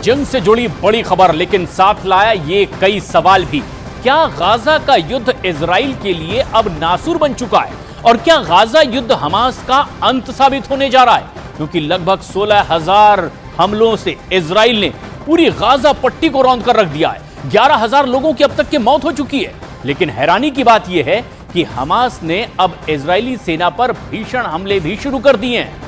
जंग से जुड़ी बड़ी खबर, लेकिन साथ लाया ये कई सवाल भी। क्या गाजा का युद्ध इजराइल के लिए अब नासूर बन चुका है? और क्या गाजा युद्ध हमास का अंत साबित होने जा रहा है? क्योंकि लगभग 16,000 हमलों से इजराइल ने पूरी गाजा पट्टी को रौंद कर रख दिया है। 11,000 लोगों की अब तक की मौत हो चुकी है। लेकिन हैरानी की बात यह है कि हमास ने अब इजरायली सेना पर भीषण हमले भी शुरू कर दिए हैं।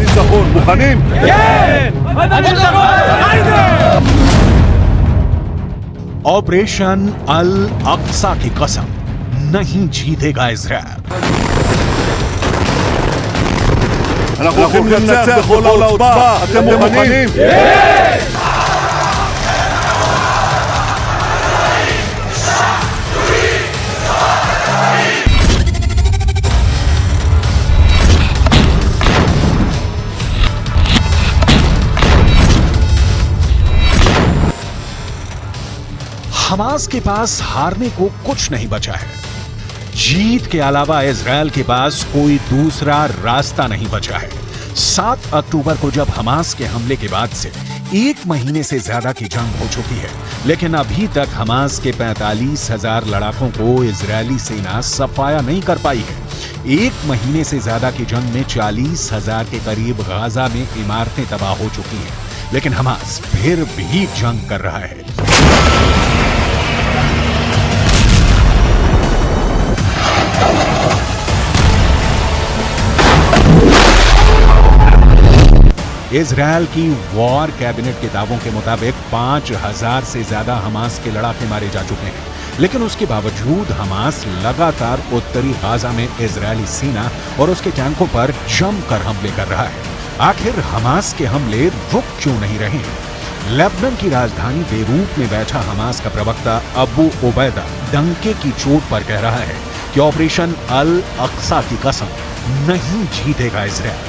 ניצחון, מוכנים? כן! ऑपरेशन अल अक्सा की कसम, नहीं जीतेगा इजराइल। אנחנו הולכים לנצח בכל העוצמה, אתם מוכנים? हमास के पास हारने को कुछ नहीं बचा है। जीत के अलावा इजराइल के पास कोई दूसरा रास्ता नहीं बचा है। 7 अक्टूबर को जब हमास के हमले के बाद से 1 महीने से ज्यादा की जंग हो चुकी है, लेकिन अभी तक हमास के 45,000 लड़ाकों को इजरायली सेना सफाया नहीं कर पाई है। 1 महीने से ज्यादा की जंग में 40,000 के करीब गाजा में इमारतें तबाह हो चुकी हैं, लेकिन हमास फिर भी जंग कर रहा है। इजराइल की वॉर कैबिनेट के दावों के मुताबिक 5,000 से ज्यादा हमास के लड़ाके मारे जा चुके हैं, लेकिन उसके बावजूद हमास लगातार उत्तरी गाजा में इजरायली सेना और उसके टैंकों पर जमकर हमले कर रहा है। आखिर हमास के हमले रुक क्यों नहीं रहे हैं? लेबनान की राजधानी बेरूत में बैठा हमास का प्रवक्ता अबू उबैदा डंके की चोट पर कह रहा है कि ऑपरेशन अल अक्सा की कसम, नहीं जीतेगा इजराइल।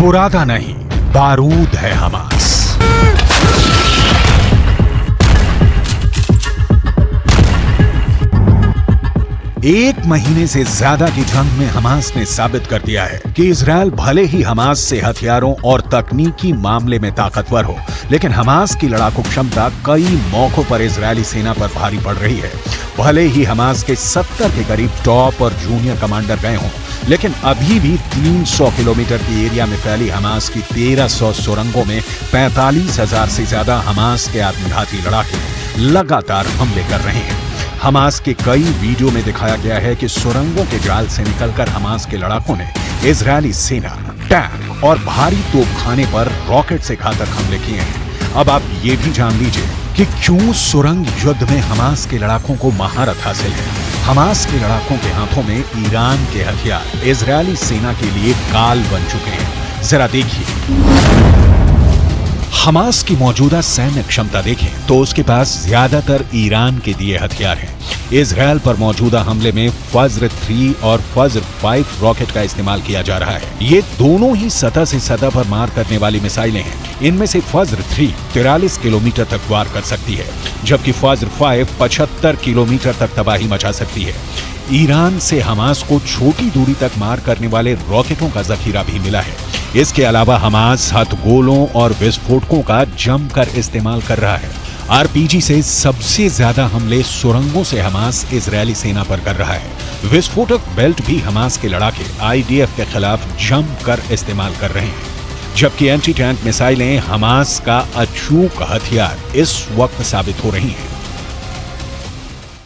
बुरादा नहीं, बारूद है हमास। 1 महीने से ज्यादा की जंग में हमास ने साबित कर दिया है कि इजराइल भले ही हमास से हथियारों और तकनीकी मामले में ताकतवर हो, लेकिन हमास की लड़ाकू क्षमता कई मौकों पर इजरायली सेना पर भारी पड़ रही है। भले ही हमास के 70 के करीब टॉप और जूनियर कमांडर गए हों, लेकिन अभी भी 300 किलोमीटर के एरिया में फैली हमास की 1300 सुरंगों में 45,000 से ज्यादा हमास के आत्मघाती लड़ाके लगातार हमले कर रहे हैं। हमास के कई वीडियो में दिखाया गया है कि सुरंगों के जाल से निकलकर हमास के लड़ाकों ने इजरायली सेना, टैंक और भारी तोपखाने पर रॉकेट से घातक हमले किए हैं। अब आप ये भी जान लीजिए कि क्यों सुरंग युद्ध में हमास के लड़ाकों को महारत हासिल है। हमास के लड़ाकों के हाथों में ईरान के हथियार इजरायली सेना के लिए काल बन चुके हैं। जरा देखिए। हमास की मौजूदा सैन्य क्षमता देखें तो उसके पास ज्यादातर ईरान के दिए हथियार हैं। इजरायल पर मौजूदा हमले में फज्र 3 और फज्र 5 रॉकेट का इस्तेमाल किया जा रहा है। ये दोनों ही सतह से सतह पर मार करने वाली मिसाइलें हैं। इनमें से फज्र 3 43 किलोमीटर तक वार कर सकती है, जबकि फज्र 5 75 किलोमीटर तक तबाही मचा सकती है। ईरान से हमास को छोटी दूरी तक मार करने वाले रॉकेटों का जखीरा भी मिला है। इसके अलावा हमास हथगोलों और विस्फोटकों का जमकर इस्तेमाल कर रहा है। आरपीजी से सबसे ज्यादा हमले सुरंगों से हमास इजरायली सेना पर कर रहा है। विस्फोटक बेल्ट भी हमास के लड़ाके आईडीएफ के खिलाफ जमकर इस्तेमाल कर रहे हैं, जबकि एंटी टैंक मिसाइलें हमास का अचूक हथियार इस वक्त साबित हो रही हैं।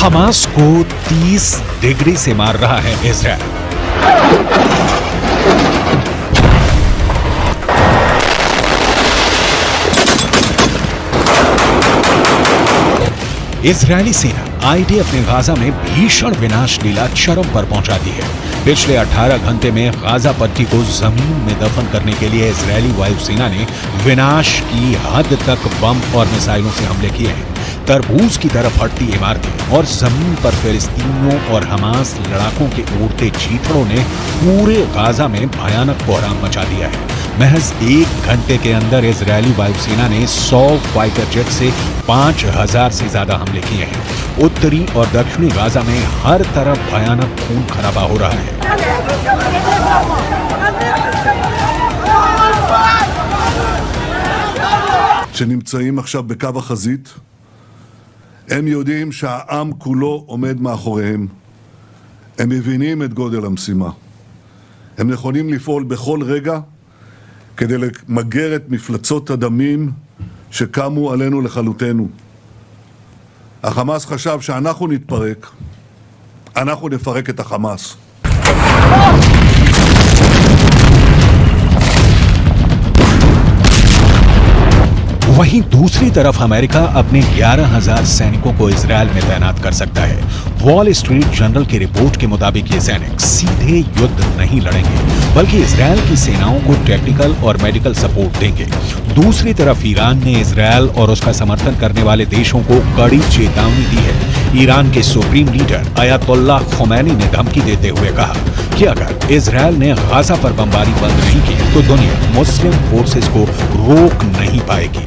हमास को 30 डिग्री से मार रहा है इजरायल। इजरायली सेना आईडीएफ ने गाजा में भीषण विनाश लीला चरम पर पहुंचा दी है। पिछले 18 घंटे में गाजा पट्टी को जमीन में दफन करने के लिए इजरायली वायुसेना ने विनाश की हद तक बम और मिसाइलों से हमले किए हैं। तरबूज की तरफ हटती इमारतें और जमीन पर फिलिस्तीनियों और हमास लड़ाकों के उड़ते चीथड़ों ने पूरे गाजा में भयानक कोहराम मचा दिया है। महज 1 घंटे के अंदर इजरायली वायुसेना ने 100 फाइटर जेट से 5000 से ज्यादा हमले किए हैं। उत्तरी और दक्षिणी गाजा में हर तरफ भयानक खून खराबा हो रहा है। שנמצאים עכשיו בקו החזית, הם יודעים שהעם כולו עומד מאחוריהם. הם מבינים את גודל המשימה. הם נכונים לפעול בכל רגע כדי למגר את מפלצות הדמים שקמו עלינו לכלותנו. החמאס חשב שאנחנו נתפרק, אנחנו נפרק את החמאס. वहीं दूसरी तरफ अमेरिका अपने 11,000 सैनिकों को इजरायल में तैनात कर सकता है। वॉल स्ट्रीट जर्नल की रिपोर्ट के मुताबिक ये सैनिक सीधे युद्ध नहीं लड़ेंगे, बल्कि इजरायल की सेनाओं को टेक्निकल और मेडिकल सपोर्ट देंगे। दूसरी तरफ ईरान ने इजरायल और उसका समर्थन करने वाले देशों को कड़ी चेतावनी दी है। ईरान के सुप्रीम लीडर अयातोल्लाह खोमैनी ने धमकी देते हुए कहा कि अगर इजरायल ने गाजा पर बमबारी बंद नहीं की तो दुनिया मुस्लिम फोर्सेस को रोक नहीं पाएगी।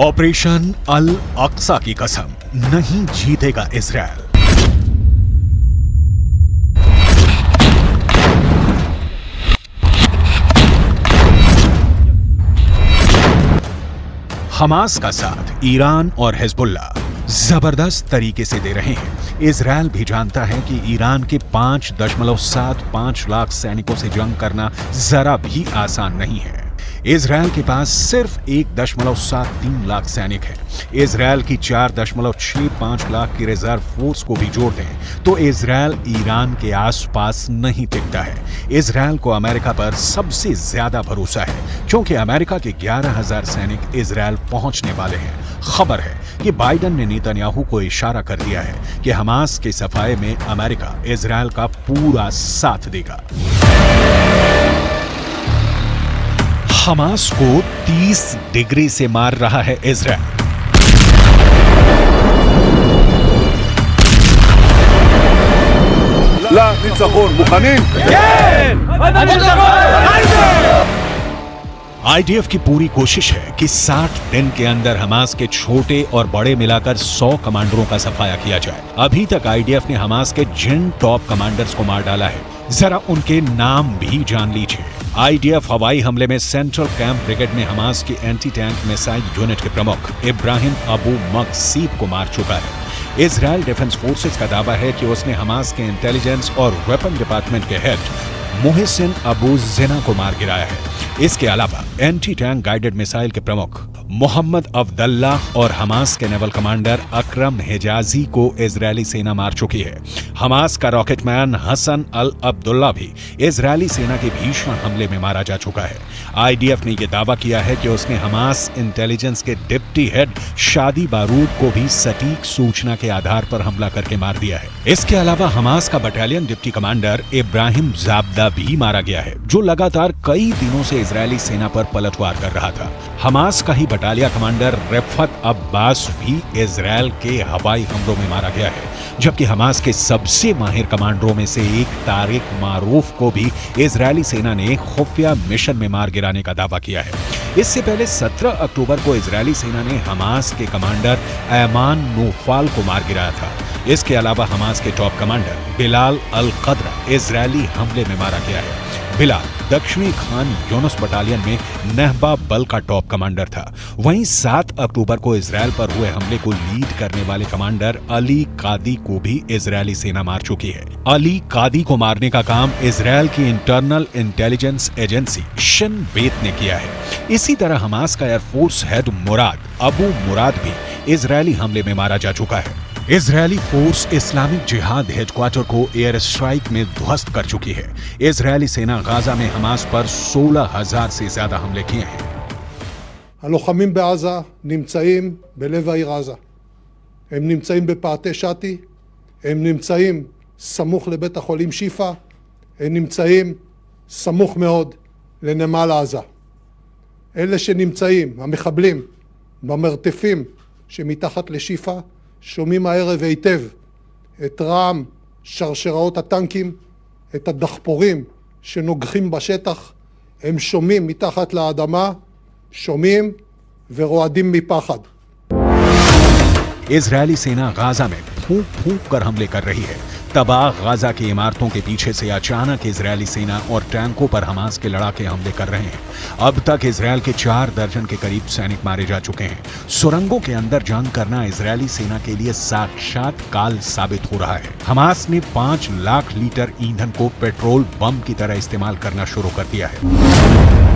ऑपरेशन अल अक्सा की कसम, नहीं जीतेगा इजरायल। हमास का साथ ईरान और हिजबुल्लाह जबरदस्त तरीके से दे रहे हैं। इजरायल भी जानता है कि ईरान के 5.75 लाख सैनिकों से जंग करना जरा भी आसान नहीं है। इजरायल के पास सिर्फ 1.73 लाख सैनिक हैं। इजरायल की 4.65 लाख की रिजर्व फोर्स को भी जोड़ दें तो इजरायल ईरान के आसपास नहीं टिकता है। इजरायल को अमेरिका पर सबसे ज्यादा भरोसा है, क्योंकि अमेरिका के 11,000 सैनिक इजरायल पहुंचने वाले हैं। खबर है कि बाइडेन ने नेतन्याहू को इशारा कर दिया है कि हमास के सफाए में अमेरिका इजरायल का पूरा साथ देगा। हमास को 30 डिग्री से मार रहा है इजरायल। לניצחון, מוכנים? כן! הניצחון! आईडीएफ की पूरी कोशिश है कि 60 दिन के अंदर हमास के छोटे और बड़े मिलाकर 100 कमांडरों का सफाया किया जाए। अभी तक आईडीएफ ने हमास के जिन टॉप कमांडर्स को मार डाला है, जरा उनके नाम भी जान लीजिए। आईडीएफ हवाई हमले में सेंट्रल कैंप ब्रिगेड में हमास की एंटी टैंक मिसाइल यूनिट के प्रमुख इब्राहिम अबू मकसीब को मार चुका है। इजराइल डिफेंस फोर्सेस का दावा है कि उसने हमास के इंटेलिजेंस और वेपन डिपार्टमेंट के हेड मोहसिन अबू जिना को मार गिराया है। इसके अलावा एंटी टैंक गाइडेड मिसाइल के प्रमुख मोहम्मद अब्दुल्लाह और हमास के नेवल कमांडर अकरम हिजाजी को इजरायली सेना मार चुकी है। हमास का रॉकेटमैन हसन अल अब्दुल्ला भी इजरायली सेना के भीषण हमले में मारा जा चुका है। आईडीएफ ने यह दावा किया है कि उसने हमास इंटेलिजेंस के डिप्टी हेड शादी बारूद को भी सटीक सूचना के आधार पर हमला करके मार दिया है। इसके अलावा हमास का बटालियन डिप्टी कमांडर इब्राहिम जाबदा भी मारा गया है, जो लगातार कई दिनों से इजरायली सेना पर पलटवार कर रहा था। हमास का ही बटालिया कमांडर रिफत अब्बास भी इजरायल के हवाई हमलों में मारा गया है, जबकि हमास के सबसे माहिर कमांडरों में से एक तारिक मारूफ को भी इजरायली सेना ने खुफिया मिशन में मार गिराने का दावा किया है। इससे पहले 17 अक्टूबर को इजरायली सेना ने हमास के कमांडर ऐमान नूफाल को मार गिराया था। इसके अलावा हमास के टॉप कमांडर बिलाल अल कद्रा इजरायली हमले में मारा गया है। बिलाल दक्षिणी खान यूनुस बटालियन में नहबा बल का टॉप कमांडर था। वहीं 7 अक्टूबर को इजरायल पर हुए हमले को लीड करने वाले कमांडर अली कादी को भी इजरायली सेना मार चुकी है। अली कादी को मारने का काम इजरायल की इंटरनल इंटेलिजेंस एजेंसी शिन बेत ने किया है। इसी तरह हमास का एयरफोर्स हेड मुराद अबू मुराद भी इजरायली हमले में मारा जा चुका है। इजरायली फोर्स इस्लामिक जिहाद हेडक्वार्टर को एयर स्ट्राइक में ध्वस्त कर चुकी है। इजरायली सेना गाजा में हमास पर 16,000 से ज्यादा हमले किए हैं। הלוחמים בעזה נמצאים בלב העיר עזה. הם נמצאים בפאתי שתי, הם נמצאים סמוך לבית החולים שיפה, הם נמצאים סמוך מאוד לנמל עזה. אלה שנמצאים, המחבלים, במרתפים שמתחת לשיפה, שומעים הערב היטב את רעם שרשראות הטנקים, את הדחפורים שנוגחים בשטח, הם שומעים מתחת לאדמה, שומעים ורועדים מפחד. इजरायली सेना गाजा में फूंक फूंक कर हमले कर रही है। तबाह गाजा की इमारतों के पीछे से अचानक इजरायली सेना और टैंकों पर हमास के लड़ाके हमले कर रहे हैं। अब तक इजरायल के 4 दर्जन के करीब सैनिक मारे जा चुके हैं। सुरंगों के अंदर जंग करना इजरायली सेना के लिए साक्षात काल साबित हो रहा है। हमास ने 5 लाख लीटर ईंधन को पेट्रोल बम की तरह इस्तेमाल करना शुरू कर दिया है।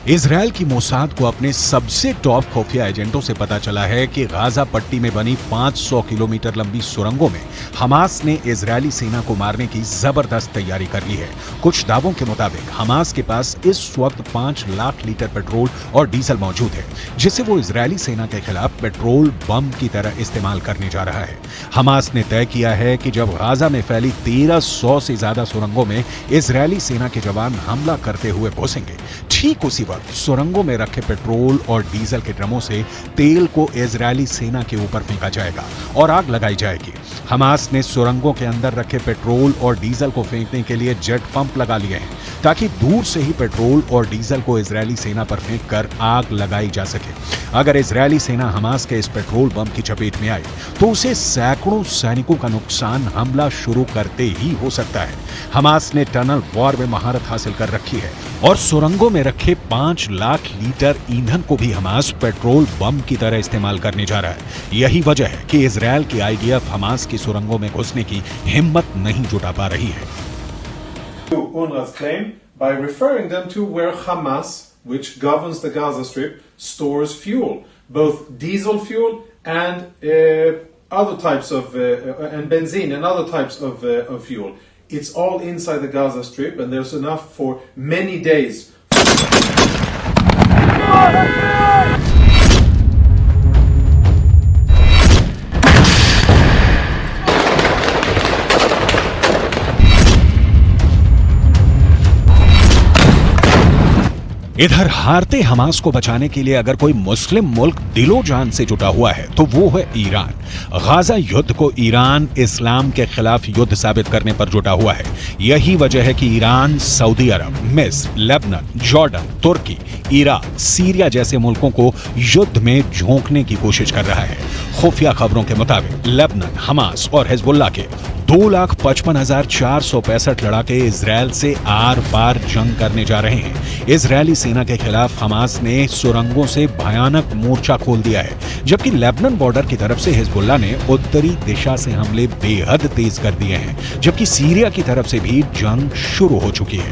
इजरायल की मोसाद को अपने सबसे टॉप खुफिया एजेंटों से पता चला है कि गाजा पट्टी में बनी 500 किलोमीटर लंबी सुरंगों में हमास ने इजरायली सेना को मारने की जबरदस्त तैयारी कर ली है। कुछ दावों के मुताबिक हमास के पास इस वक्त 5 लाख लीटर पेट्रोल और डीजल मौजूद है, जिसे वो इजरायली सेना के खिलाफ पेट्रोल बम की तरह इस्तेमाल करने जा रहा है। हमास ने तय किया है कि जब गाजा में फैली 1300 से ज्यादा सुरंगों में इजरायली सेना के जवान हमला करते हुए घुसेंगे, ठीक उसी वक्त सुरंगों में रखे पेट्रोल और डीजल के ड्रमों से तेल को इजरायली सेना के ऊपर फेंका जाएगा और आग लगाई जाएगी। हमास ने सुरंगों के अंदर रखे पेट्रोल और डीजल को फेंकने के लिए जेट पंप लगा लिए हैं, ताकि दूर से ही पेट्रोल और डीजल को इजरायली सेना पर फेंककर आग लगाई जा सके। अगर इजरायली सेना हमास के इस पेट्रोल बम की चपेट में आए तो उसे सैकड़ों सैनिकों का नुकसान हमला शुरू करते ही हो सकता है। हमास ने टनल वॉर में महारत हासिल कर रखी है और सुरंगों में रखे 5 लाख लीटर ईंधन को भी हमास पेट्रोल बम की तरह इस्तेमाल करने जा रहा है। यही वजह है कि इजरायल की आईडीएफ हमास की सुरंगों में घुसने की हिम्मत नहीं जुटा पा रही है। UNRWA's claim by referring them to where Hamas, which governs the Gaza Strip, stores fuel, both diesel fuel and other types of and benzene and other types of fuel. It's all inside the Gaza Strip, and there's enough for many days. इधर हारते Hamas को बचाने के लिए अगर कोई मुस्लिम मुल्क दिलो जान से जुटा हुआ है तो वो है ईरान। गाजा युद्ध को ईरान इस्लाम के खिलाफ युद्ध साबित करने पर जुटा हुआ है। यही वजह है कि ईरान सऊदी अरब, मिस्र, लेबनान, जॉर्डन, तुर्की, इराक, सीरिया जैसे मुल्कों को युद्ध में झोंकने की कोशिश कर रहा है। खुफिया खबरों के मुताबिक लेबनान, हमास और हिजबुल्लाह के 2,55,465 लड़ाके इजरायल से आर पार जंग करने जा रहे हैं। इजरायली सेना के खिलाफ हमास ने सुरंगों से भयानक मोर्चा खोल दिया है, जबकि लेबनान बॉर्डर की तरफ से हिजबुल्लाह ने उत्तरी दिशा से हमले बेहद तेज कर दिए हैं, जबकि सीरिया की तरफ से भी जंग शुरू हो चुकी है।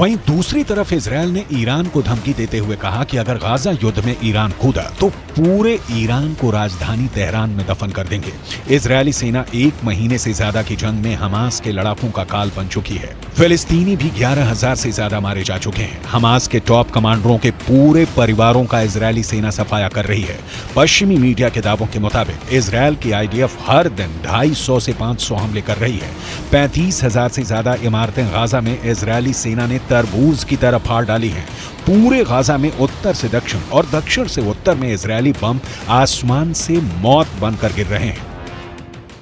वहीं दूसरी तरफ इजरायल ने ईरान को धमकी देते हुए कहा कि अगर गाजा युद्ध में ईरान कूदा तो पूरे ईरान को राजधानी तेहरान में दफन कर देंगे। इजरायली सेना 1 महीने से ज्यादा की जंग में हमास के लड़ाकों का काल बन चुकी है। फिलिस्तीनी भी 11,000 से ज्यादा मारे जा चुके हैं। हमास के टॉप कमांडरों के पूरे परिवारों का इजरायली सेना सफाया कर रही है। पश्चिमी मीडिया के दावों के मुताबिक इजरायल की IDF हर दिन 250 से 500 हमले कर रही है। 35,000 से ज्यादा इमारतें गाजा में इजरायली सेना ने तरबूज की तरह फाड़ डाली हैं। पूरे गाजा में उत्तर से दक्षिण और दक्षिण से उत्तर में इजरायली बम आसमान से मौत बनकर गिर रहे हैं।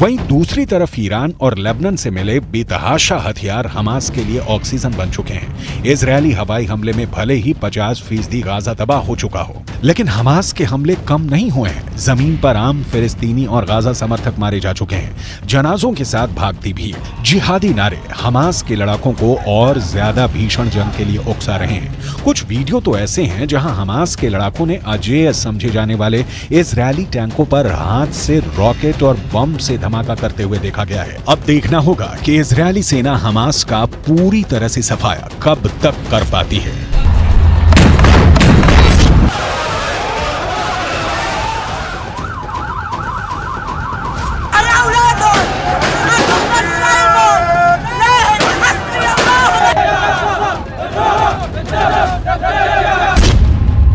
वहीं दूसरी तरफ ईरान और लेबनान से मिले बेतहाशा हथियार हमास के लिए ऑक्सीजन बन चुके हैं। इजरायली हवाई हमले में भले ही 50% गाजा तबाह हो चुका हो, लेकिन हमास के हमले कम नहीं हुए हैं। जमीन पर आम फिलिस्तीनी और गाजा समर्थक मारे जा चुके हैं। जनाजों के साथ भागती भी जिहादी नारे हमास के लड़ाकों को और ज्यादा भीषण जंग के लिए उकसा रहे हैं। कुछ वीडियो तो ऐसे हैं जहां हमास के लड़ाकों ने अजेय समझे जाने वाले इजरायली टैंकों पर हाथ से रॉकेट और बम से धमाका करते हुए देखा गया है। अब देखना होगा कि इजरायली सेना हमास का पूरी तरह से सफाया कब तक कर पाती है।